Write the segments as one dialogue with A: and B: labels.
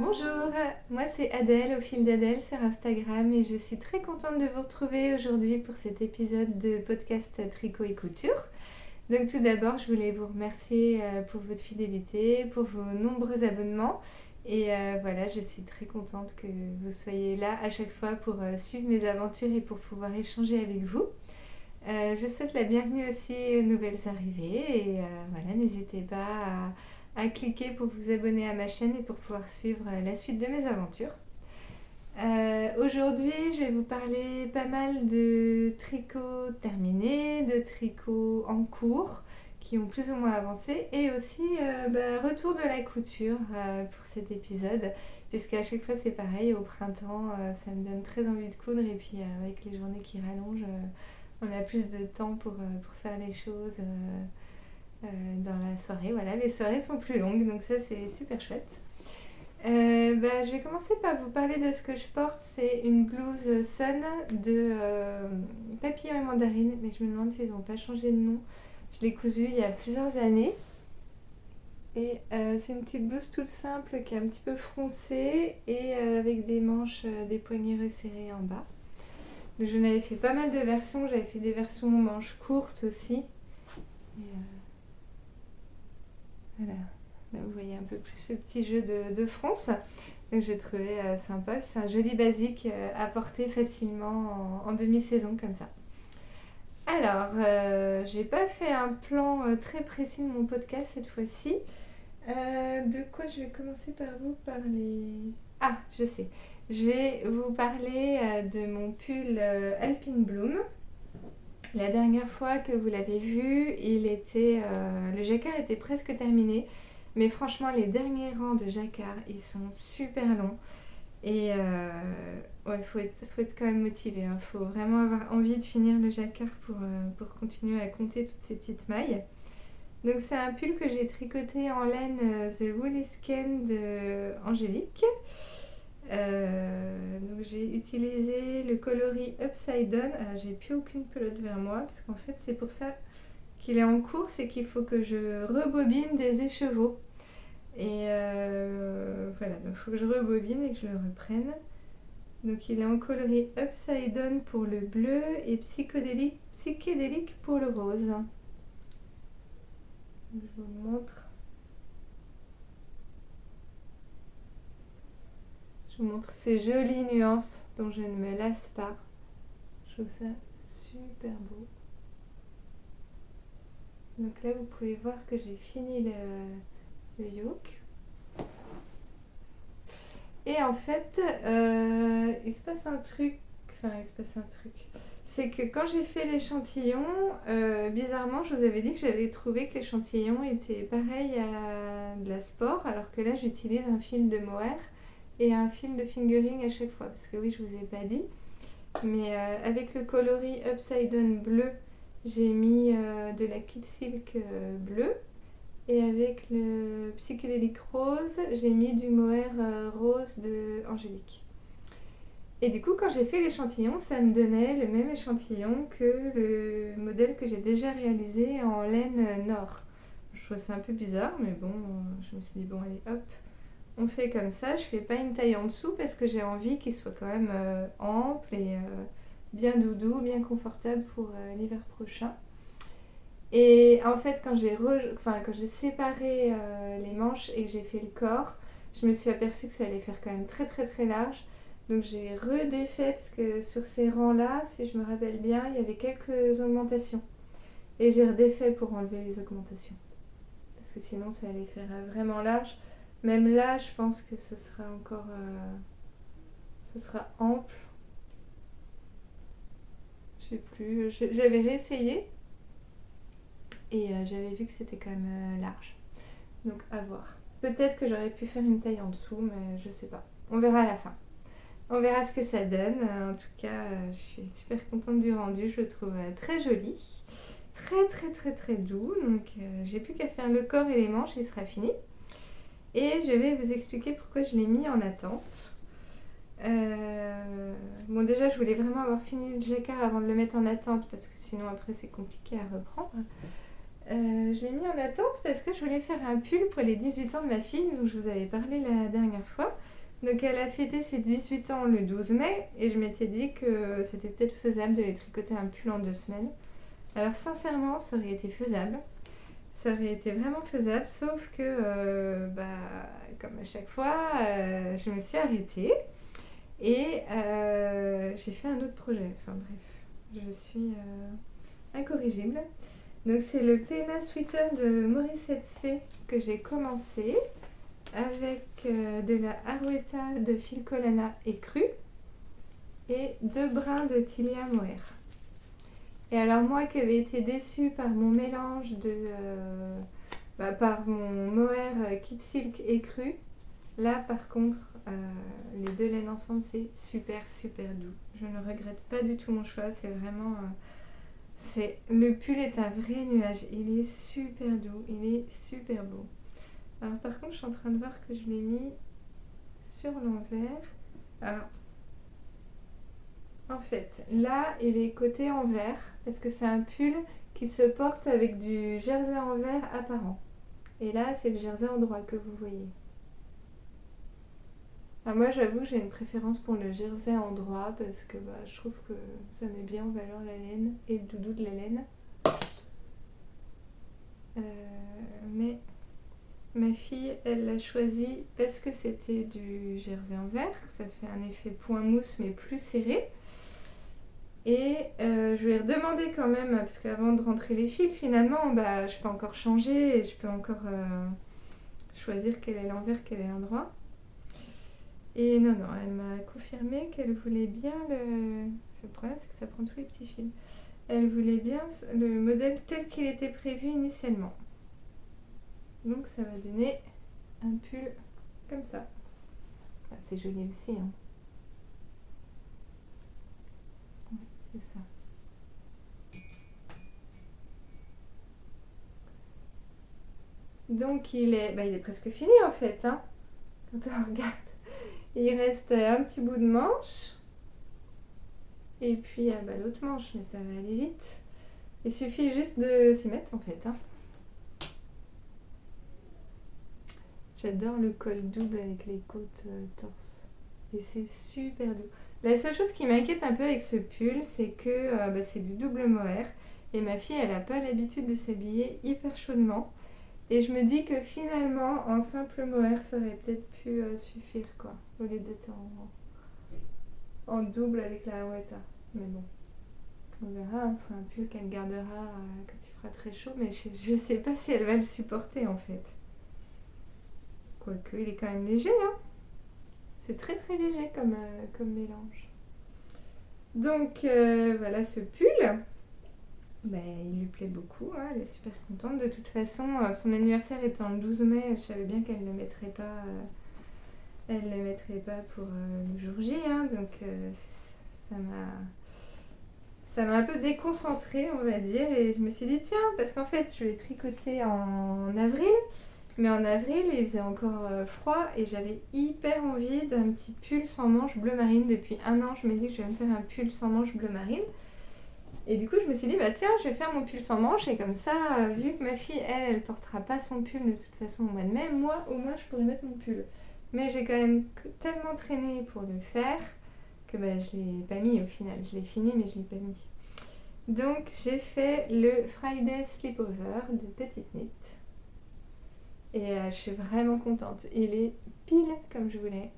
A: Bonjour, moi c'est Adèle au fil d'Adèle sur Instagram et je suis très contente de vous retrouver aujourd'hui pour cet épisode de podcast Tricot et Couture. Donc tout d'abord, je voulais vous remercier pour votre fidélité, pour vos nombreux abonnements et voilà, je suis très contente que vous soyez là à chaque fois pour suivre mes aventures et pour pouvoir échanger avec vous. Je souhaite la bienvenue aussi aux nouvelles arrivées et voilà, n'hésitez pas à cliquer pour vous abonner à ma chaîne et pour pouvoir suivre la suite de mes aventures. Aujourd'hui, je vais vous parler pas mal de tricots terminés, de tricots en cours qui ont plus ou moins avancé et aussi retour de la couture pour cet épisode puisqu'à chaque fois c'est pareil, au printemps ça me donne très envie de coudre et puis avec les journées qui rallongent on a plus de temps pour faire les choses dans la soirée. Voilà, les soirées sont plus longues donc ça c'est super chouette. Je vais commencer par vous parler de ce que je porte. C'est une blouse Sun de Papillon et Mandarine, mais je me demande s'ils n'ont pas changé de nom. Je l'ai cousue il y a plusieurs années. Et c'est une petite blouse toute simple qui est un petit peu froncée et avec des manches, des poignets resserrés en bas. Donc j'en avais fait pas mal de versions. J'avais fait des versions manches courtes aussi. Et voilà. Là, vous voyez un peu plus ce petit jeu de fronce. Donc j'ai trouvé sympa. C'est un joli basique à porter facilement en demi-saison comme ça. Alors, j'ai pas fait un plan très précis de mon podcast cette fois-ci. De quoi je vais commencer par vous parler? Ah, je sais. Je vais vous parler de mon pull Alpine Bloom. La dernière fois que vous l'avez vu, le jacquard était presque terminé. Mais franchement, les derniers rangs de jacquard, ils sont super longs. Et ouais, faut être quand même motivé. Il faut vraiment avoir envie de finir le jacquard pour continuer à compter toutes ces petites mailles. Donc c'est un pull que j'ai tricoté en laine The Woolly Skein de Angélique. Donc j'ai utilisé le coloris Upside Down. Alors j'ai plus aucune pelote vers moi parce qu'en fait c'est pour ça qu'il est en cours, c'est qu'il faut que je rebobine des écheveaux. Et voilà, donc il faut que je rebobine et que je le reprenne. Donc il est en coloris Upside Down pour le bleu et psychédélique pour le rose. Je vous montre. Je vous montre ces jolies nuances dont je ne me lasse pas. Je trouve ça super beau. Donc là vous pouvez voir que j'ai fini le yoke. Et en fait, il se passe un truc. C'est que quand j'ai fait l'échantillon, bizarrement, je vous avais dit que j'avais trouvé que l'échantillon était pareil à de la sport, alors que là, j'utilise un fil de mohair et un fil de fingering à chaque fois. Parce que oui, je vous ai pas dit, mais avec le coloris Upside Down bleu, j'ai mis de la Kid Silk bleu. Et avec le psychédélique rose, j'ai mis du mohair rose de Angélique. Et du coup, quand j'ai fait l'échantillon, ça me donnait le même échantillon que le modèle que j'ai déjà réalisé en laine Nord. Je trouve ça un peu bizarre, mais bon, je me suis dit, bon, allez, hop, on fait comme ça. Je fais pas une taille en dessous parce que j'ai envie qu'il soit quand même ample et bien doudou, bien confortable pour l'hiver prochain. Et en fait, quand j'ai séparé les manches et que j'ai fait le corps, je me suis aperçue que ça allait faire quand même très très très large. Donc j'ai redéfait parce que sur ces rangs-là, si je me rappelle bien, il y avait quelques augmentations. Et j'ai redéfait pour enlever les augmentations. Parce que sinon ça allait faire vraiment large. Même là, je pense que ce sera encore... ce sera ample. Je sais plus. J'avais réessayé. Et j'avais vu que c'était quand même large. Donc à voir. Peut-être que j'aurais pu faire une taille en dessous, mais je sais pas. On verra à la fin. On verra ce que ça donne. En tout cas, je suis super contente du rendu. Je le trouve très joli. Très très très très doux. Donc j'ai plus qu'à faire le corps et les manches, il sera fini. Et je vais vous expliquer pourquoi je l'ai mis en attente. Bon déjà je voulais vraiment avoir fini le jacquard avant de le mettre en attente parce que sinon après c'est compliqué à reprendre. Je l'ai mis en attente parce que je voulais faire un pull pour les 18 ans de ma fille, dont je vous avais parlé la dernière fois. Donc elle a fêté ses 18 ans le 12 mai et je m'étais dit que c'était peut-être faisable de les tricoter un pull en 2 semaines. Alors sincèrement, ça aurait été faisable. Ça aurait été vraiment faisable, sauf que, comme à chaque fois, je me suis arrêtée et j'ai fait un autre projet. Enfin bref, je suis incorrigible. Donc c'est le Pena Sweater de Morissette C que j'ai commencé avec de la Arouetta de Filcolana écrue et 2 brins de Tilia Mohair. Et alors moi qui avais été déçue par mon mélange par mon mohair Kid Silk écru, là par contre les 2 laines ensemble c'est super doux. Je ne regrette pas du tout mon choix, c'est vraiment... le pull est un vrai nuage, il est super doux, il est super beau. Alors par contre je suis en train de voir que je l'ai mis sur l'envers. Alors en fait là il est côté envers parce que c'est un pull qui se porte avec du jersey envers apparent. Et là c'est le jersey endroit que vous voyez. Alors moi j'avoue que j'ai une préférence pour le jersey endroit parce que je trouve que ça met bien en valeur la laine et le doudou de la laine. Mais ma fille, elle l'a choisi parce que c'était du jersey en vert. Ça fait un effet point mousse mais plus serré. Et je lui ai redemandé quand même, parce qu'avant de rentrer les fils, finalement, je peux encore changer et je peux encore choisir quel est l'envers, quel est l'endroit. Et non, elle m'a confirmé qu'elle voulait bien le... Le problème, c'est que ça prend tous les petits fils. Elle voulait bien le modèle tel qu'il était prévu initialement. Donc ça va donner un pull comme ça. C'est joli aussi, hein. Ouais, c'est ça. Donc il est presque fini en fait, hein, quand on regarde. Il reste un petit bout de manche. Et puis l'autre manche, mais ça va aller vite. Il suffit juste de s'y mettre en fait, hein. J'adore le col double avec les côtes torse. Et c'est super doux. La seule chose qui m'inquiète un peu avec ce pull, c'est que c'est du double mohair. Et ma fille, elle n'a pas l'habitude de s'habiller hyper chaudement. Et je me dis que finalement, en simple mohair, ça aurait peut-être pu suffire, quoi. Au lieu d'être en double avec la Arouetta. Mais bon, on verra. Ce sera un pull qu'elle gardera quand il fera très chaud. Mais je sais pas si elle va le supporter, en fait. Quoique, il est quand même léger, hein. C'est très léger comme mélange. Donc, voilà ce pull. Il lui plaît beaucoup, hein. Elle est super contente. De toute façon, son anniversaire étant le 12 mai, je savais bien qu'elle ne le mettrait pas, pour le jour J, hein. Donc, ça m'a un peu déconcentrée, on va dire. Et je me suis dit, tiens, parce qu'en fait, je l'ai tricoté en avril. Mais en avril, il faisait encore froid et j'avais hyper envie d'un petit pull sans manches bleu marine. Depuis un an, je me dis que je vais me faire un pull sans manches bleu marine. Et du coup, je me suis dit, tiens, je vais faire mon pull sans manches. Et comme ça, vu que ma fille, elle portera pas son pull de toute façon au mois de mai, moi, au moins, je pourrais mettre mon pull. Mais j'ai quand même tellement traîné pour le faire que je l'ai pas mis au final. Je l'ai fini, mais je l'ai pas mis. Donc, j'ai fait le Friday Sleepover de Petite Knit. Et je suis vraiment contente. Il est pile comme je voulais.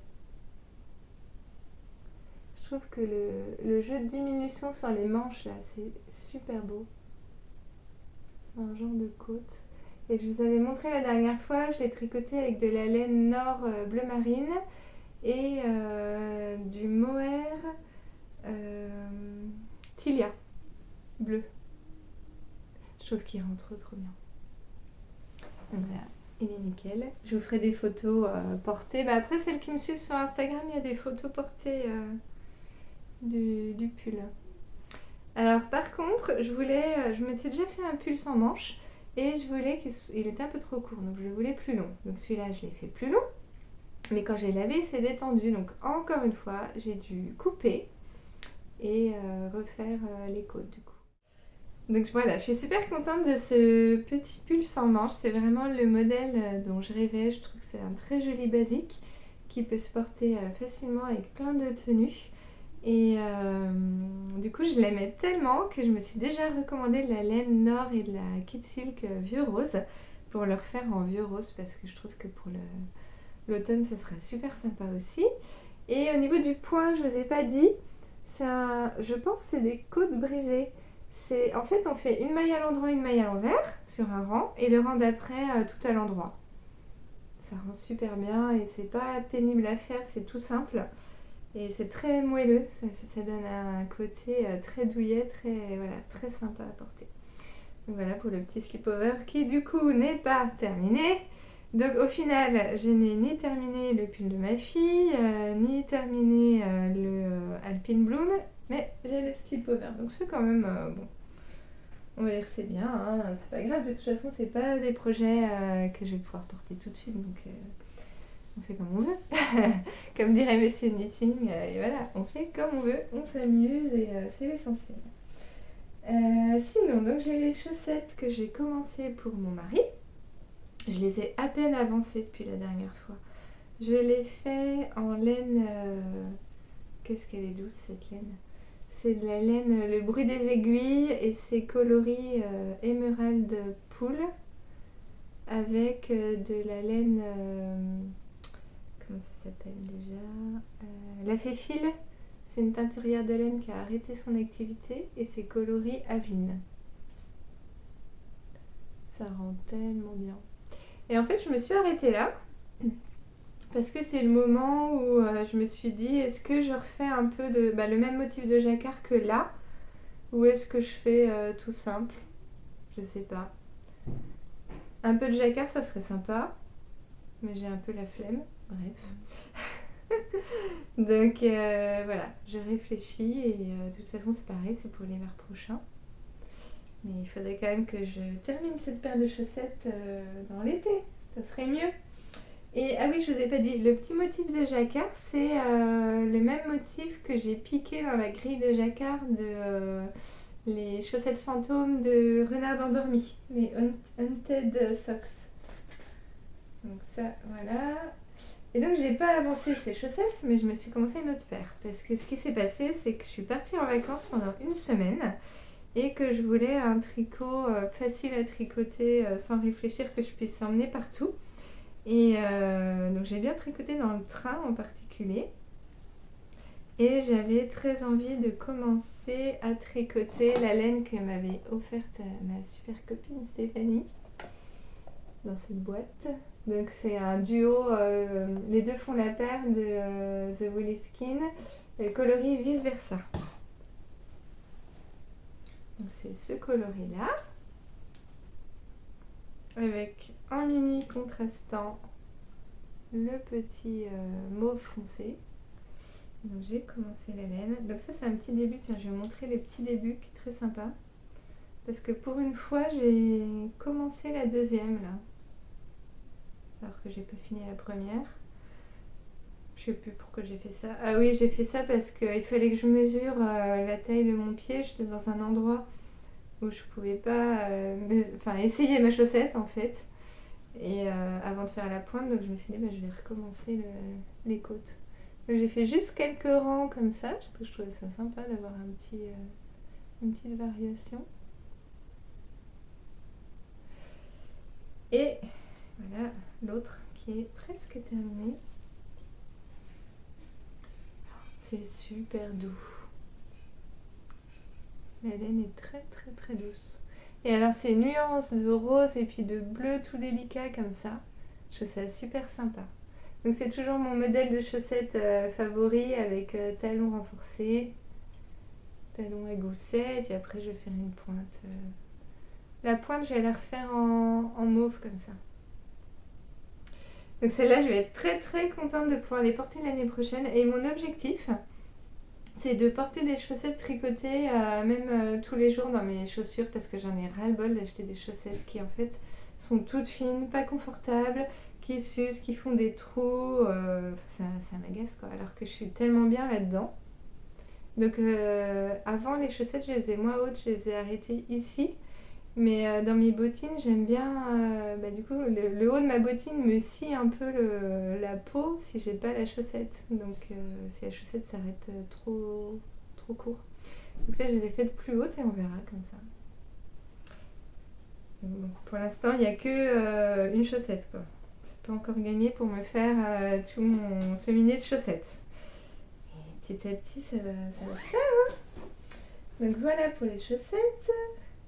A: Je trouve que le jeu de diminution sur les manches là, c'est super beau. C'est un genre de côte. Et je vous avais montré la dernière fois, je l'ai tricoté avec de la laine Nord bleu marine et du mohair Tilia bleu. Je trouve qu'il rentre trop bien. Donc voilà. Il est nickel. Je vous ferai des photos portées. Après, celles qui me suivent sur Instagram, il y a des photos portées du pull. Alors, par contre, je m'étais déjà fait un pull sans manches et je voulais qu'il était un peu trop court, donc je le voulais plus long. Donc celui-là, je l'ai fait plus long. Mais quand j'ai lavé, il s'est détendu. Donc encore une fois, j'ai dû couper et refaire les côtes du coup. Donc voilà, je suis super contente de ce petit pull sans manches. C'est vraiment le modèle dont je rêvais. Je trouve que c'est un très joli basique qui peut se porter facilement avec plein de tenues. Et du coup, je l'aimais tellement que je me suis déjà recommandé de la laine Nord et de la Kid Silk vieux rose pour le refaire en vieux rose parce que je trouve que pour l'automne, ça serait super sympa aussi. Et au niveau du point, je vous ai pas dit, je pense que c'est des côtes brisées. En fait, on fait une maille à l'endroit, une maille à l'envers sur un rang et le rang d'après tout à l'endroit. Ça rend super bien et c'est pas pénible à faire, c'est tout simple. Et c'est très moelleux, ça donne un côté très douillet, très sympa à porter. Donc voilà pour le petit slipover qui du coup n'est pas terminé. Donc au final, je n'ai ni terminé le pull de ma fille, ni terminé le Alpine Bloom, mais j'ai le slipover. Donc c'est quand même bon. On va dire que c'est bien, hein. C'est pas grave, de toute façon c'est pas des projets que je vais pouvoir porter tout de suite, donc on fait comme on veut. Comme dirait Monsieur Knitting, et voilà, on fait comme on veut, on s'amuse et c'est l'essentiel. Sinon, donc j'ai les chaussettes que j'ai commencé pour mon mari. Je les ai à peine avancées depuis la dernière fois. Je l'ai fait en laine. Qu'est-ce qu'elle est douce cette laine. C'est de la laine, le bruit des aiguilles et c'est coloris émeraude poule avec de la laine. Comment ça s'appelle déjà La Féfile. C'est une teinturière de laine qui a arrêté son activité et c'est coloris Avine. Ça rend tellement bien. Et en fait, je me suis arrêtée là parce que c'est le moment où je me suis dit est-ce que je refais un peu le même motif de jacquard que là ou est-ce que je fais tout simple. Je sais pas. Un peu de jacquard, ça serait sympa, mais j'ai un peu la flemme. Bref. Donc voilà, je réfléchis et de toute façon c'est pareil, c'est pour l'hiver prochain. Mais il faudrait quand même que je termine cette paire de chaussettes dans l'été, ça serait mieux. Et ah oui, je vous ai pas dit, le petit motif de jacquard, c'est le même motif que j'ai piqué dans la grille de jacquard de les chaussettes fantômes de Renard endormi, les Haunted Socks. Donc ça, voilà. Et donc j'ai pas avancé ces chaussettes, mais je me suis commencé une autre paire. Parce que ce qui s'est passé, c'est que je suis partie en vacances pendant une semaine et que je voulais un tricot facile à tricoter sans réfléchir, que je puisse emmener partout. Et donc j'ai bien tricoté dans le train en particulier. Et j'avais très envie de commencer à tricoter la laine que m'avait offerte ma super copine Stéphanie dans cette boîte. Donc c'est un duo, les deux font la paire de The Woolly Skin, coloris vice versa. Donc c'est ce coloris là, avec en mini contrastant le petit mauve foncé. Donc j'ai commencé la laine. Donc ça c'est un petit début, tiens je vais vous montrer le petit début qui est très sympa. Parce que pour une fois j'ai commencé la deuxième là. Alors que j'ai pas fini la première. Je sais plus pourquoi j'ai fait ça. Ah oui, j'ai fait ça parce qu'il fallait que je mesure la taille de mon pied. J'étais dans un endroit où je pouvais pas essayer ma chaussette en fait. Et avant de faire la pointe, donc je me suis dit je vais recommencer les côtes. Donc j'ai fait juste quelques rangs comme ça, parce que je trouvais ça sympa d'avoir une petite variation. Et voilà l'autre qui est presque terminé. C'est super doux. La laine est très très très douce. Et alors ces nuances de rose et puis de bleu tout délicat comme ça, je trouve ça super sympa. Donc c'est toujours mon modèle de chaussettes favori avec talons renforcés, talons à gousset et puis après je vais faire une pointe. La pointe je vais la refaire en mauve comme ça. Donc celle-là je vais être très très contente de pouvoir les porter l'année prochaine et mon objectif c'est de porter des chaussettes tricotées même tous les jours dans mes chaussures parce que j'en ai ras-le-bol d'acheter des chaussettes qui en fait sont toutes fines, pas confortables, qui s'usent, qui font des trous, ça m'agace quoi, alors que je suis tellement bien là-dedans. Donc avant les chaussettes, je les faisais moins hautes, je les ai arrêtées ici. Mais dans mes bottines, j'aime bien, du coup, le haut de ma bottine me scie un peu la peau si j'ai pas la chaussette. Donc si la chaussette s'arrête trop court. Donc là, je les ai faites plus hautes et on verra comme ça. Donc, bon, pour l'instant, il n'y a que une chaussette, quoi. C'est pas encore gagné pour me faire tout mon séminé de chaussettes. Et petit à petit, ça va se faire, hein. Donc voilà pour les chaussettes.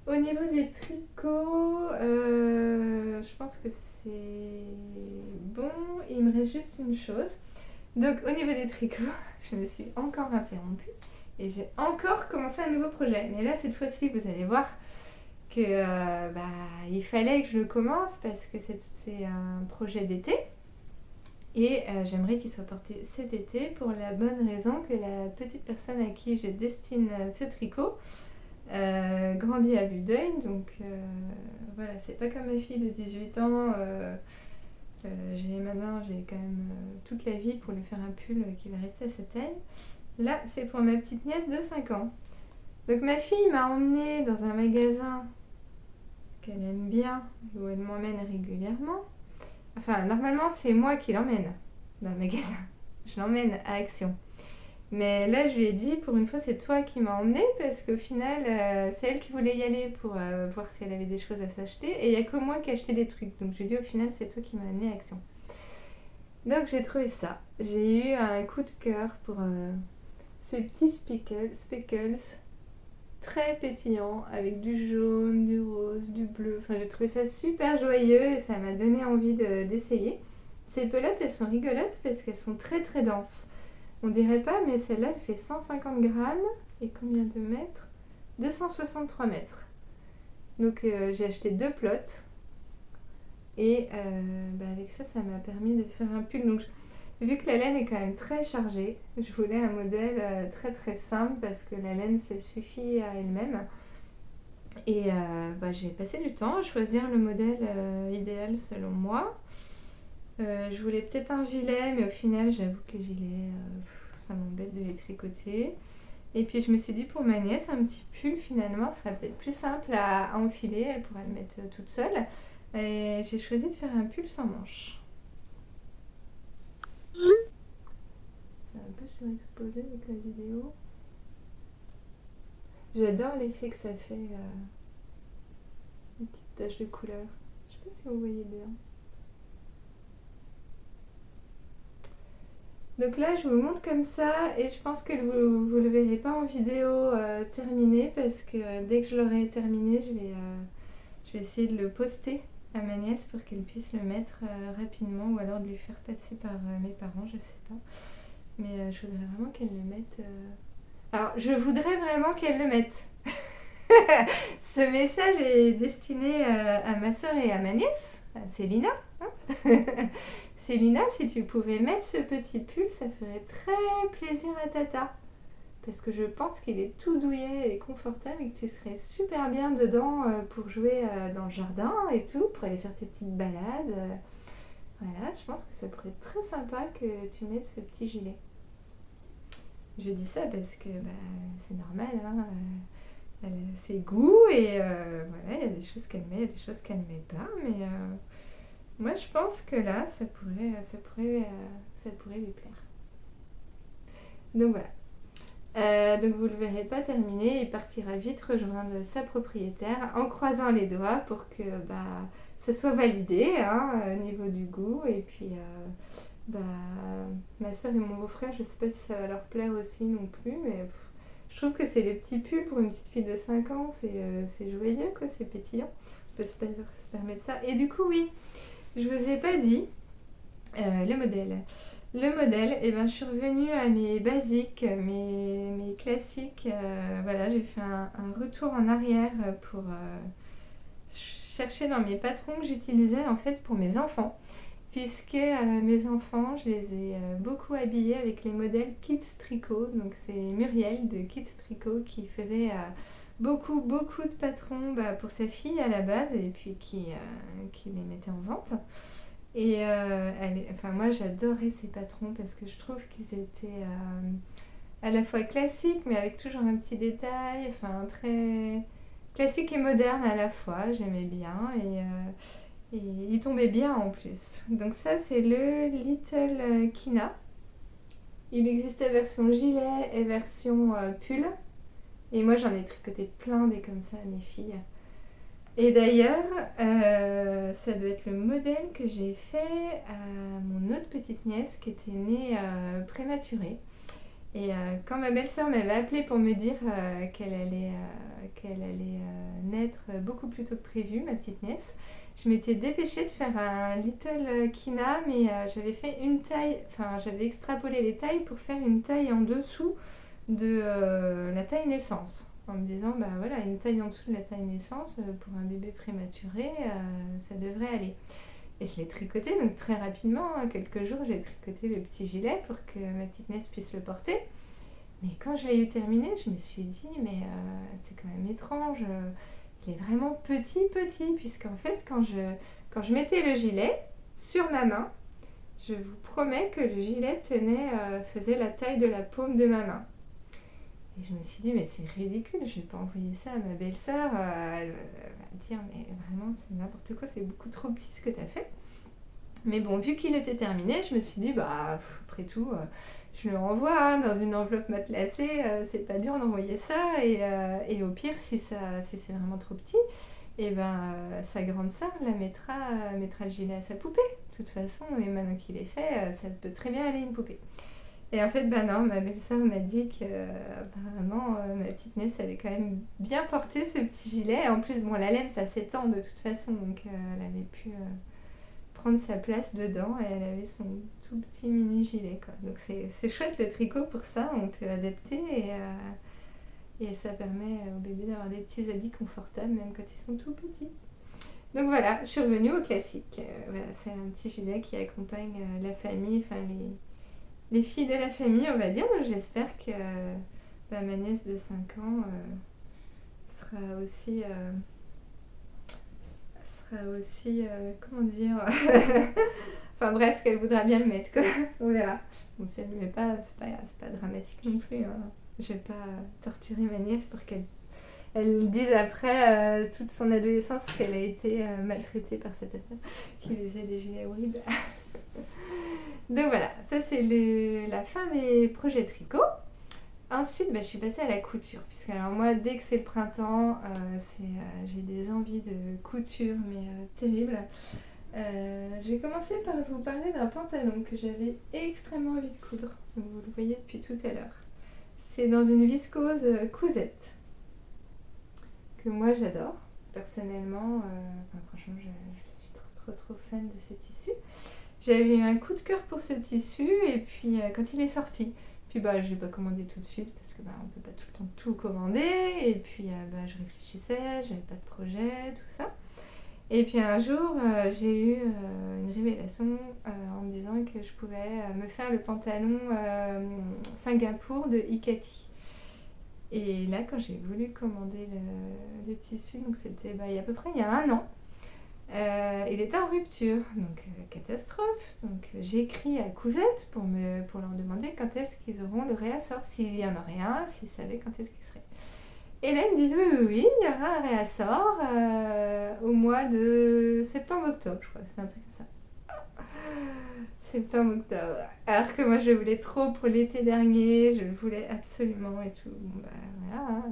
A: Au niveau des tricots, je pense que c'est bon. Il me reste juste une chose. Donc au niveau des tricots, je me suis encore interrompue et j'ai encore commencé un nouveau projet. Mais là, cette fois-ci, vous allez voir que il fallait que je le commence parce que c'est un projet d'été. Et j'aimerais qu'il soit porté cet été pour la bonne raison que la petite personne à qui je destine ce tricot grandit à vue d'œil. Donc voilà, c'est pas comme ma fille de 18 ans. J'ai quand même toute la vie pour lui faire un pull qui va rester à sa taille. Là, c'est pour ma petite nièce de 5 ans. Donc ma fille m'a emmenée dans un magasin qu'elle aime bien, où elle m'emmène régulièrement. Enfin, normalement, c'est moi qui l'emmène dans le magasin. Je l'emmène à Action. Mais là, je lui ai dit, pour une fois, c'est toi qui m'as emmenée parce qu'au final, c'est elle qui voulait y aller pour voir si elle avait des choses à s'acheter. Et il n'y a que moi qui ai acheté des trucs. Donc, je lui ai dit, au final, c'est toi qui m'as amenée à Action. Donc, j'ai trouvé ça. J'ai eu un coup de cœur pour ces petits speckles très pétillants avec du jaune, du rose, du bleu. Enfin, j'ai trouvé ça super joyeux et ça m'a donné envie d'essayer. Ces pelotes, elles sont rigolotes parce qu'elles sont très très denses. On dirait pas, mais celle-là, elle fait 150 grammes. Et combien de mètres? 263 mètres. Donc j'ai acheté 2 plots. Et avec ça, ça m'a permis de faire un pull. Donc vu que la laine est quand même très chargée, je voulais un modèle très très simple parce que la laine, ça suffit à elle-même. Et j'ai passé du temps à choisir le modèle idéal selon moi. Je voulais peut-être un gilet, mais au final, j'avoue que les gilets, ça m'embête de les tricoter. Et puis je me suis dit pour ma nièce, un petit pull finalement serait peut-être plus simple à enfiler, elle pourrait le mettre toute seule. Et j'ai choisi de faire un pull sans manches. C'est un peu surexposé avec la vidéo. J'adore l'effet que ça fait, une petite tache de couleur. Je sais pas si vous voyez bien. Donc là, je vous le montre comme ça et je pense que vous le verrez pas en vidéo terminé parce que dès que je l'aurai terminé, je vais essayer de le poster à ma nièce pour qu'elle puisse le mettre rapidement ou alors de lui faire passer par mes parents, je sais pas. Mais je voudrais vraiment qu'elle le mette. Alors, je voudrais vraiment qu'elle le mette. Ce message est destiné à ma soeur et à ma nièce, à Célina. Hein. Célina, si tu pouvais mettre ce petit pull, ça ferait très plaisir à Tata. Parce que je pense qu'il est tout douillet et confortable et que tu serais super bien dedans pour jouer dans le jardin et tout, pour aller faire tes petites balades. Voilà, je pense que ça pourrait être très sympa que tu mettes ce petit gilet. Je dis ça parce que c'est normal, hein, elle a ses goûts et voilà, il y a des choses qu'elle met, il y a des choses qu'elle ne met pas, mais moi je pense que là, ça pourrait lui plaire. Donc voilà. Donc vous ne le verrez pas terminé, il partira vite rejoindre sa propriétaire en croisant les doigts pour que ça soit validé au niveau du goût. Et puis ma soeur et mon beau-frère, je sais pas si ça va leur plaire aussi non plus, mais je trouve que c'est les petits pulls pour une petite fille de 5 ans, c'est joyeux quoi, c'est pétillant. On peut se permettre ça. Et du coup oui, je vous ai pas dit le modèle. Le modèle, je suis revenue à mes basiques, mes classiques. Voilà, j'ai fait un retour en arrière pour chercher dans mes patrons que j'utilisais en fait pour mes enfants. Puisque mes enfants, je les ai beaucoup habillés avec les modèles Kids Tricot. Donc c'est Muriel de Kids Tricot qui faisait beaucoup de patrons pour sa fille à la base et puis qui les mettait en vente. Et moi j'adorais ces patrons parce que je trouve qu'ils étaient à la fois classique, mais avec toujours un petit détail, enfin très classique et moderne à la fois. J'aimais bien et il tombait bien en plus. Donc ça, c'est le Little Kina. Il existait version gilet et version pull. Et moi, j'en ai tricoté plein des comme ça à mes filles. Et d'ailleurs, ça doit être le modèle que j'ai fait à mon autre petite nièce qui était née prématurée. Et quand ma belle-sœur m'avait appelée pour me dire qu'elle allait naître beaucoup plus tôt que prévu, ma petite nièce, je m'étais dépêchée de faire un Little Kina, mais j'avais fait une taille, enfin j'avais extrapolé les tailles pour faire une taille en dessous de la taille naissance. En me disant, bah voilà, une taille en dessous de la taille naissance, pour un bébé prématuré, ça devrait aller. Et je l'ai tricoté, donc très rapidement, en quelques jours, j'ai tricoté le petit gilet pour que ma petite nièce puisse le porter. Mais quand je l'ai eu terminé, je me suis dit, mais c'est quand même étrange, il est vraiment petit, puisqu'en fait, quand je mettais le gilet sur ma main, je vous promets que le gilet faisait la taille de la paume de ma main. Et je me suis dit, mais c'est ridicule, je vais pas envoyer ça à ma belle-sœur, elle va dire, mais vraiment, c'est n'importe quoi, c'est beaucoup trop petit ce que tu as fait. Mais bon, vu qu'il était terminé, je me suis dit, bah, après tout, je le renvoie hein, dans une enveloppe matelassée, c'est pas dur d'envoyer ça, et au pire, si c'est vraiment trop petit, et ben, sa grande sœur mettra le gilet à sa poupée. De toute façon, et maintenant qu'il est fait, ça peut très bien aller une poupée. Et en fait, bah non, ma belle-sœur m'a dit que apparemment ma petite nièce avait quand même bien porté ce petit gilet. En plus, bon, la laine ça s'étend de toute façon, donc elle avait pu prendre sa place dedans et elle avait son tout petit mini gilet quoi. Donc c'est chouette le tricot pour ça, on peut adapter et ça permet au bébé d'avoir des petits habits confortables même quand ils sont tout petits. Donc voilà, je suis revenue au classique. Voilà, c'est un petit gilet qui accompagne la famille, enfin les filles de la famille, on va dire. Donc j'espère que ma nièce de 5 ans sera aussi comment dire enfin bref, qu'elle voudra bien le mettre quoi. On verra. Bon, si elle ne le met pas, c'est pas dramatique non plus. Hein. Je vais pas torturer ma nièce pour qu'elle dise après toute son adolescence qu'elle a été maltraitée par cette affaire qui lui faisait des gilets horribles. Donc voilà, ça c'est la fin des projets tricot. Ensuite, je suis passée à la couture. Puisque alors moi, dès que c'est le printemps, j'ai des envies de couture, mais terribles. Je vais commencer par vous parler d'un pantalon que j'avais extrêmement envie de coudre. Donc, vous le voyez depuis tout à l'heure. C'est dans une viscose cousette que moi j'adore. Personnellement, franchement, je suis trop fan de ce tissu. J'avais eu un coup de cœur pour ce tissu et puis quand il est sorti, puis je l'ai pas commandé tout de suite parce que on peut pas tout le temps tout commander et puis je réfléchissais, j'avais pas de projet, tout ça. Et puis un jour, j'ai eu une révélation en me disant que je pouvais me faire le pantalon Singapour de Ikati. Et là, quand j'ai voulu commander le tissu, donc c'était il y a à peu près il y a 1 an, il était en rupture, donc catastrophe. Donc j'ai écrit à Cousette pour leur demander quand est-ce qu'ils auront le réassort, s'il y en aurait un, s'ils savaient quand est-ce qu'il serait. Et là ils me disent oui, il y aura un réassort au mois de septembre-octobre, je crois, c'est un truc comme ça. Septembre-octobre. Alors que moi je voulais trop pour l'été dernier, je le voulais absolument et tout. Bon voilà, hein.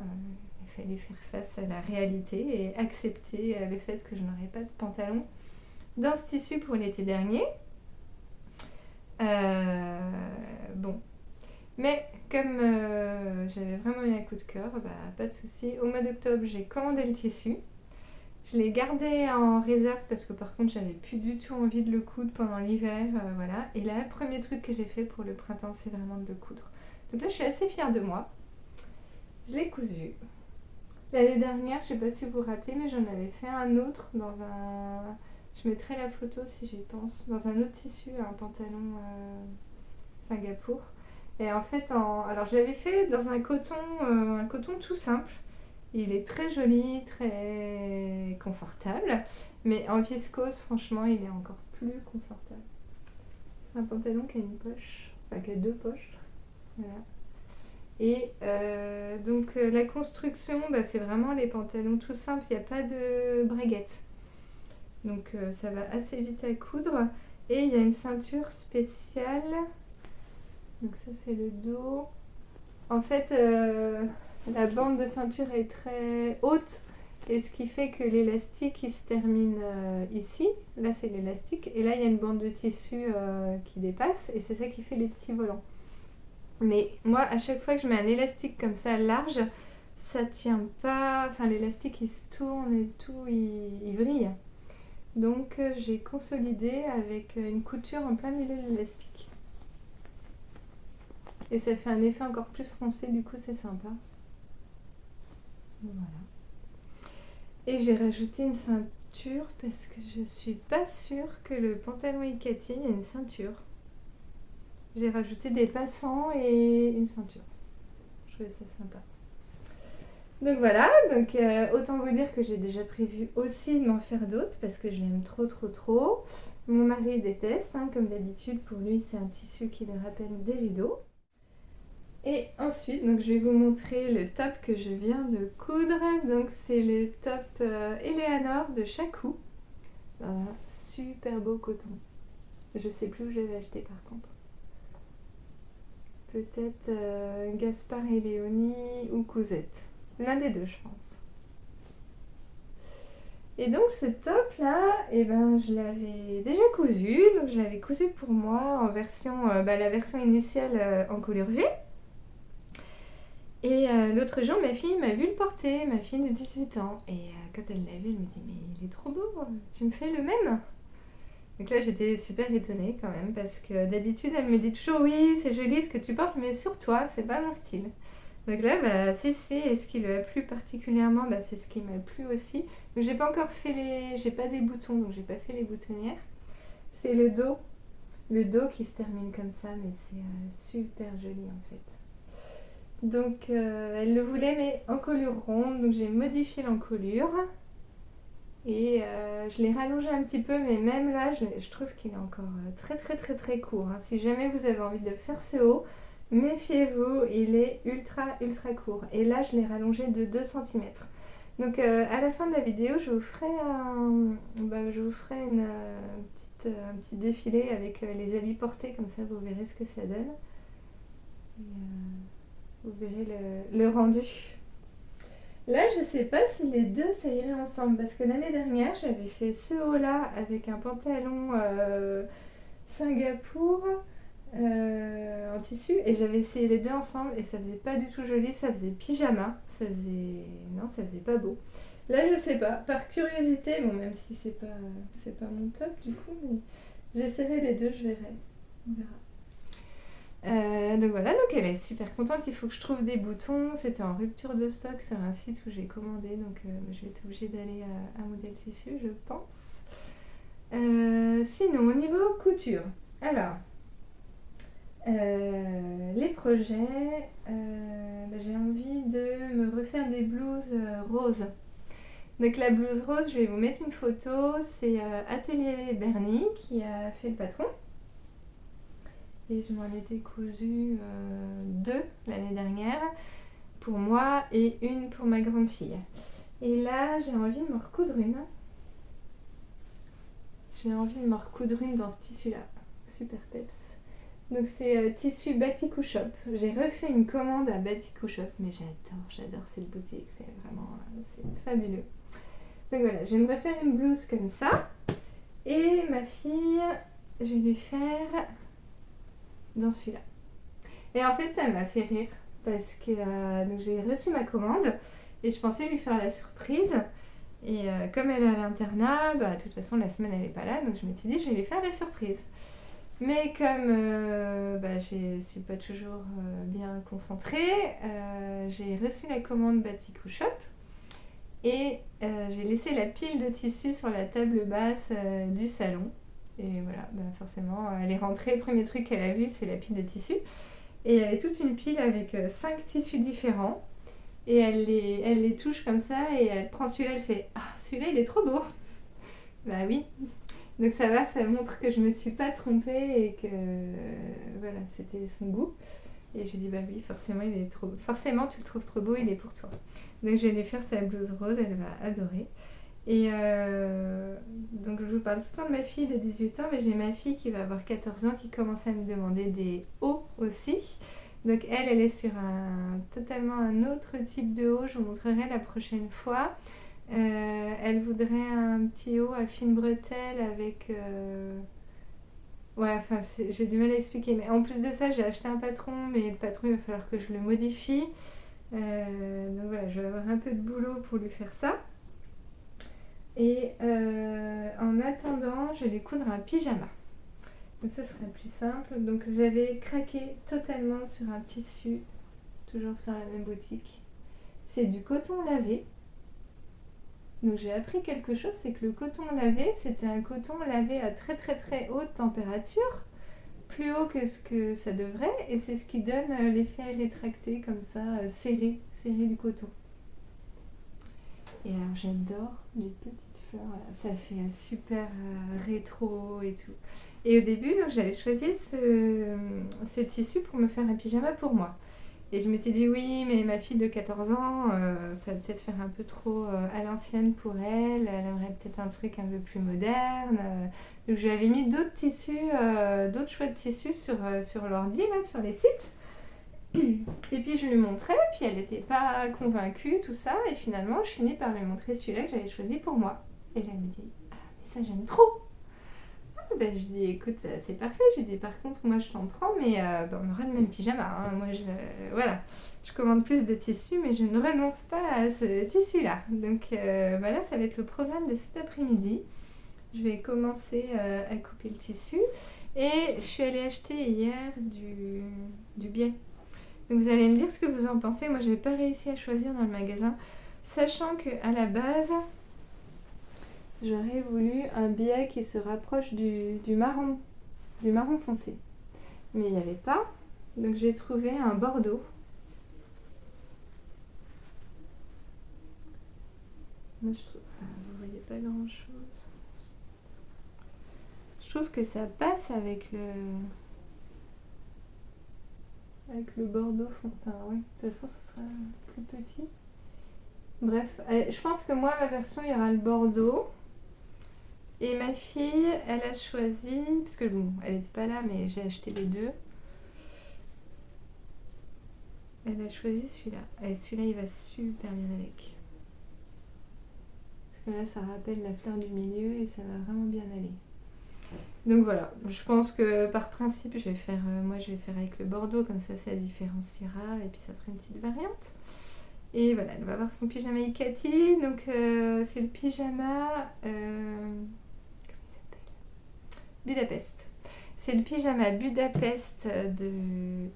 A: Il fallait faire face à la réalité et accepter le fait que je n'aurais pas de pantalon dans ce tissu pour l'été dernier. Bon. Mais comme j'avais vraiment eu un coup de cœur, pas de souci. Au mois d'octobre, j'ai commandé le tissu. Je l'ai gardé en réserve parce que par contre, j'avais plus du tout envie de le coudre pendant l'hiver. Voilà. Et là, le premier truc que j'ai fait pour le printemps, c'est vraiment de le coudre. Donc là, je suis assez fière de moi. Je l'ai cousu. L'année dernière, je ne sais pas si vous vous rappelez, mais j'en avais fait un autre dans un... Je mettrai la photo si j'y pense. Dans un autre tissu, un pantalon Singapour. Et en fait, alors je l'avais fait dans un coton tout simple. Il est très joli, très confortable. Mais en viscose, franchement, il est encore plus confortable. C'est un pantalon qui a une poche, enfin qui a 2 poches. Voilà. Et donc la construction, bah, c'est vraiment les pantalons tout simples, il n'y a pas de braguette. Donc ça va assez vite à coudre. Et il y a une ceinture spéciale. Donc ça c'est le dos. En fait, la bande de ceinture est très haute. Et ce qui fait que l'élastique il se termine ici. Là c'est l'élastique. Et là il y a une bande de tissu qui dépasse. Et c'est ça qui fait les petits volants. Mais moi, à chaque fois que je mets un élastique comme ça large, ça tient pas. Enfin, l'élastique il se tourne et tout, il vrille. Donc, j'ai consolidé avec une couture en plein milieu de l'élastique. Et ça fait un effet encore plus foncé, du coup, c'est sympa. Voilà. Et j'ai rajouté une ceinture parce que je suis pas sûre que le pantalon Icatine ait une ceinture. J'ai rajouté des passants et une ceinture. Je trouvais ça sympa. Donc voilà, donc autant vous dire que j'ai déjà prévu aussi de m'en faire d'autres parce que je l'aime trop trop trop. Mon mari déteste, hein, comme d'habitude, pour lui c'est un tissu qui lui rappelle des rideaux. Et ensuite, donc je vais vous montrer le top que je viens de coudre. Donc c'est le top Eleanor de Chacou. Un super beau coton. Je sais plus où je l'avais acheté par contre. Peut-être Gaspard et Léonie ou Cousette. L'un des deux, je pense. Et donc ce top là, eh ben, je l'avais déjà cousu. Donc je l'avais cousu pour moi en version, la version initiale en couleur V. Et l'autre jour, ma fille m'a vu le porter, ma fille de 18 ans. Et quand elle l'a vu, elle me dit mais il est trop beau, tu me fais le même? Donc là j'étais super étonnée quand même parce que d'habitude elle me dit toujours oui c'est joli ce que tu portes mais sur toi c'est pas mon style. Donc là si, et ce qui lui a plu particulièrement c'est ce qui m'a plu aussi. Donc j'ai pas encore fait j'ai pas des boutons donc j'ai pas fait les boutonnières. C'est le dos qui se termine comme ça mais c'est super joli en fait. Donc elle le voulait mais encolure ronde donc j'ai modifié l'encolure. Et je l'ai rallongé un petit peu, mais même là, je trouve qu'il est encore très très très très court. Hein. Si jamais vous avez envie de faire ce haut, méfiez-vous, il est ultra ultra court. Et là, je l'ai rallongé de 2 cm. Donc à la fin de la vidéo, je vous ferai un petit défilé avec les habits portés, comme ça vous verrez ce que ça donne. Et, vous verrez le rendu. Là, je sais pas si les deux ça irait ensemble parce que l'année dernière j'avais fait ce haut là avec un pantalon Singapour en tissu et j'avais essayé les deux ensemble et ça faisait pas du tout joli, ça faisait pyjama, ça faisait pas beau. Là, je sais pas, par curiosité, bon, même si c'est pas mon top du coup, mais j'essaierai les deux, je verrai. On verra. Donc voilà, donc elle est super contente, il faut que je trouve des boutons, c'était en rupture de stock sur un site où j'ai commandé, donc je vais être obligée d'aller à Modèle Tissu, je pense. Sinon, au niveau couture, alors, les projets, j'ai envie de me refaire des blouses roses. Donc la blouse rose, je vais vous mettre une photo, c'est Atelier Bernie qui a fait le patron. Et je m'en étais cousu 2 l'année dernière pour moi et une pour ma grande fille. Et là, j'ai envie de me recoudre une. J'ai envie de me recoudre une dans ce tissu-là. Super peps. Donc c'est tissu Batik Shop. J'ai refait une commande à Batik Shop, mais j'adore cette boutique. C'est vraiment c'est fabuleux. Donc voilà, je vais me refaire une blouse comme ça. Et ma fille, je vais lui faire dans celui-là. Et en fait, ça m'a fait rire parce que donc j'ai reçu ma commande et je pensais lui faire la surprise. Et comme elle est à l'internat, de toute façon la semaine elle n'est pas là, donc je m'étais dit je vais lui faire la surprise. Mais comme je ne suis pas toujours bien concentrée, j'ai reçu la commande Batik Shop et j'ai laissé la pile de tissus sur la table basse du salon. Et voilà, forcément, elle est rentrée, le premier truc qu'elle a vu, c'est la pile de tissus. Et il y avait toute une pile avec 5 tissus différents. Et elle les touche comme ça, et elle prend celui-là, elle fait « Ah, celui-là, il est trop beau !» Bah oui. Donc ça montre que je me suis pas trompée et que voilà, c'était son goût. Et j'ai dit bah oui, forcément tu le trouves trop beau, il est pour toi. Donc je vais lui faire sa blouse rose, elle va adorer. Et donc je vous parle tout le temps de ma fille de 18 ans, mais j'ai ma fille qui va avoir 14 ans qui commence à me demander des hauts aussi. Donc elle est sur totalement un autre type de haut, je vous montrerai la prochaine fois. Elle voudrait un petit haut à fine bretelle avec... Ouais, enfin j'ai du mal à expliquer, mais en plus de ça j'ai acheté un patron, mais le patron il va falloir que je le modifie. Donc voilà, je vais avoir un peu de boulot pour lui faire ça. Et en attendant, je vais lui coudre un pyjama. Donc ça serait plus simple. Donc j'avais craqué totalement sur un tissu, toujours sur la même boutique. C'est du coton lavé. Donc j'ai appris quelque chose, c'est que le coton lavé, c'était un coton lavé à très très très haute température, plus haut que ce que ça devrait, et c'est ce qui donne l'effet rétracté comme ça, serré du coton. Et alors j'adore les petites fleurs, voilà. Ça fait un super rétro et tout. Et au début, donc, j'avais choisi ce tissu pour me faire un pyjama pour moi. Et je m'étais dit oui, mais ma fille de 14 ans, ça va peut-être faire un peu trop à l'ancienne pour elle. Elle aimerait peut-être un truc un peu plus moderne. Donc je lui avais mis d'autres tissus, d'autres choix de tissus sur l'ordi, là, sur les sites. Et puis je lui montrais, puis elle n'était pas convaincue, tout ça. Et finalement, je finis par lui montrer celui-là que j'avais choisi pour moi. Et là, elle me dit ah, mais ça, j'aime trop! Ben, je dis écoute c'est parfait, j'ai dit par contre moi je t'en prends mais on aura le même pyjama, hein. Moi voilà, je commande plus de tissus mais je ne renonce pas à ce tissu là. Donc là ça va être le programme de cet après-midi. Je vais commencer à couper le tissu et je suis allée acheter hier du biais. Donc vous allez me dire ce que vous en pensez. Moi j'ai pas réussi à choisir dans le magasin, sachant que à la base j'aurais voulu un biais qui se rapproche du marron foncé. Mais il n'y avait pas. Donc j'ai trouvé un bordeaux. Moi je trouve... vous voyez pas grand chose. Je trouve que ça passe avec le bordeaux foncé. Enfin oui, de toute façon ce sera plus petit. Bref, je pense que moi ma version il y aura le bordeaux. Et ma fille, elle a choisi, parce que bon, elle n'était pas là, mais j'ai acheté les deux. Elle a choisi celui-là. Et celui-là, il va super bien avec. Parce que là, ça rappelle la fleur du milieu et ça va vraiment bien aller. Donc voilà, je pense que par principe, je vais faire avec le bordeaux, comme ça différenciera et puis ça fera une petite variante. Et voilà, elle va avoir son pyjama Ikati. Donc c'est le pyjama... Budapest. C'est le pyjama Budapest de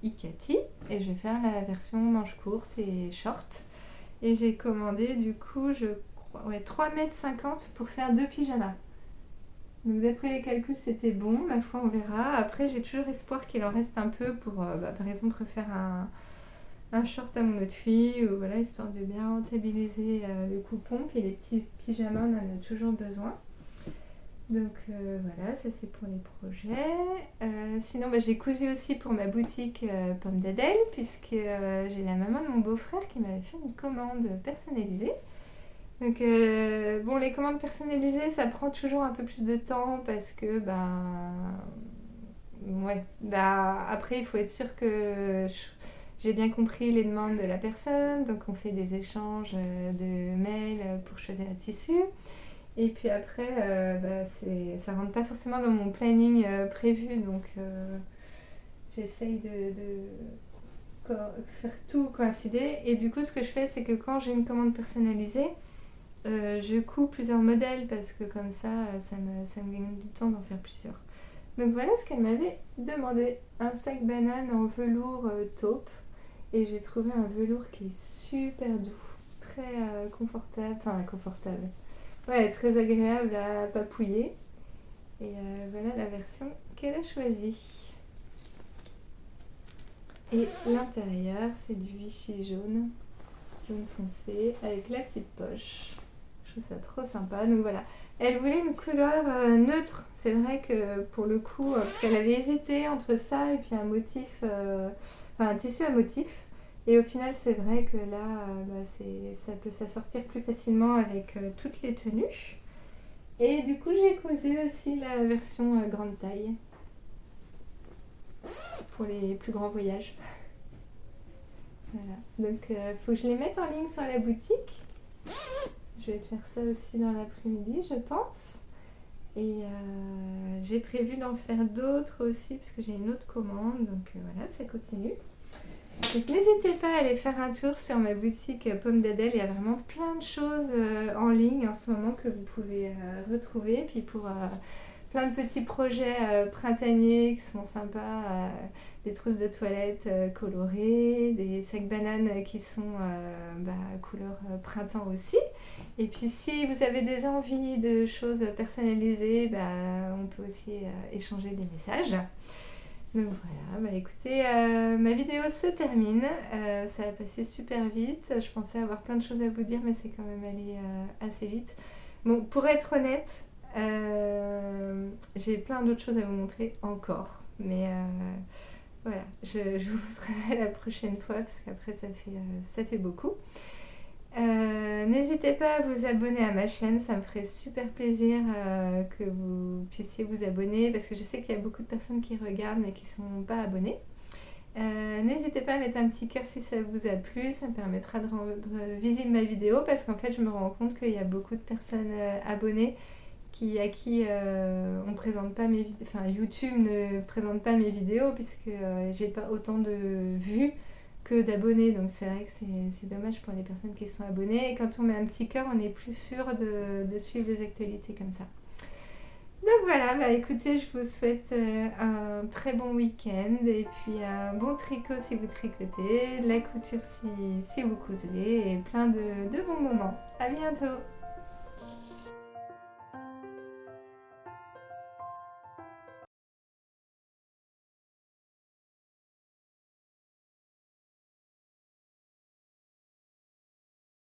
A: Ikati et je vais faire la version manche courte et short. Et j'ai commandé du coup, je crois, 3,50 m pour faire 2 pyjamas. Donc d'après les calculs, c'était bon, ma foi, on verra. Après, j'ai toujours espoir qu'il en reste un peu pour, par exemple, refaire un short à mon autre fille, ou voilà, histoire de bien rentabiliser le coupon. Puis les petits pyjamas, on en a toujours besoin. Donc voilà, ça c'est pour les projets. Sinon j'ai cousu aussi pour ma boutique Pomme d'Adèle, puisque j'ai la maman de mon beau-frère qui m'avait fait une commande personnalisée. Donc les commandes personnalisées ça prend toujours un peu plus de temps parce que après il faut être sûr que j'ai bien compris les demandes de la personne, donc on fait des échanges de mails pour choisir le tissu. Et puis après, ça rentre pas forcément dans mon planning prévu, donc j'essaye de faire tout coïncider. Et du coup, ce que je fais, c'est que quand j'ai une commande personnalisée, je couds plusieurs modèles parce que comme ça me gagne du temps d'en faire plusieurs. Donc voilà ce qu'elle m'avait demandé. Un sac banane en velours taupe. Et j'ai trouvé un velours qui est super doux, très confortable. Ouais, très agréable à papouiller. Et voilà la version qu'elle a choisie. Et l'intérieur, c'est du Vichy jaune foncé avec la petite poche. Je trouve ça trop sympa. Donc voilà, elle voulait une couleur neutre. C'est vrai que pour le coup, parce qu'elle avait hésité entre ça et puis un motif enfin un tissu à motif. Et au final, c'est vrai que là, ça peut s'assortir plus facilement avec toutes les tenues. Et du coup, j'ai cousu aussi la version grande taille pour les plus grands voyages. Voilà. Donc, faut que je les mette en ligne sur la boutique. Je vais faire ça aussi dans l'après-midi, je pense. Et j'ai prévu d'en faire d'autres aussi parce que j'ai une autre commande. Donc voilà, ça continue. Donc n'hésitez pas à aller faire un tour sur ma boutique Pomme d'Adèle. Il y a vraiment plein de choses en ligne en ce moment que vous pouvez retrouver. Puis pour plein de petits projets printaniers qui sont sympas, des trousses de toilette colorées, des sacs bananes qui sont couleur printemps aussi. Et puis si vous avez des envies de choses personnalisées, on peut aussi échanger des messages. Donc voilà, écoutez, ma vidéo se termine. Ça a passé super vite. Je pensais avoir plein de choses à vous dire, mais c'est quand même allé assez vite. Bon, pour être honnête, j'ai plein d'autres choses à vous montrer encore. Mais voilà, je vous montrerai la prochaine fois parce qu'après ça fait beaucoup. N'hésitez pas à vous abonner à ma chaîne, ça me ferait super plaisir que vous puissiez vous abonner parce que je sais qu'il y a beaucoup de personnes qui regardent mais qui ne sont pas abonnées. N'hésitez pas à mettre un petit cœur si ça vous a plu, ça me permettra de rendre visible ma vidéo parce qu'en fait je me rends compte qu'il y a beaucoup de personnes abonnées à qui on présente pas mes vidéos, enfin YouTube ne présente pas mes vidéos puisque j'ai pas autant de vues que d'abonnés, donc c'est vrai que c'est dommage pour les personnes qui sont abonnées. Et quand on met un petit cœur, on est plus sûr de suivre les actualités comme ça. Donc voilà, écoutez, je vous souhaite un très bon week-end et puis un bon tricot si vous tricotez, de la couture si vous cousez et plein de bons moments. À bientôt!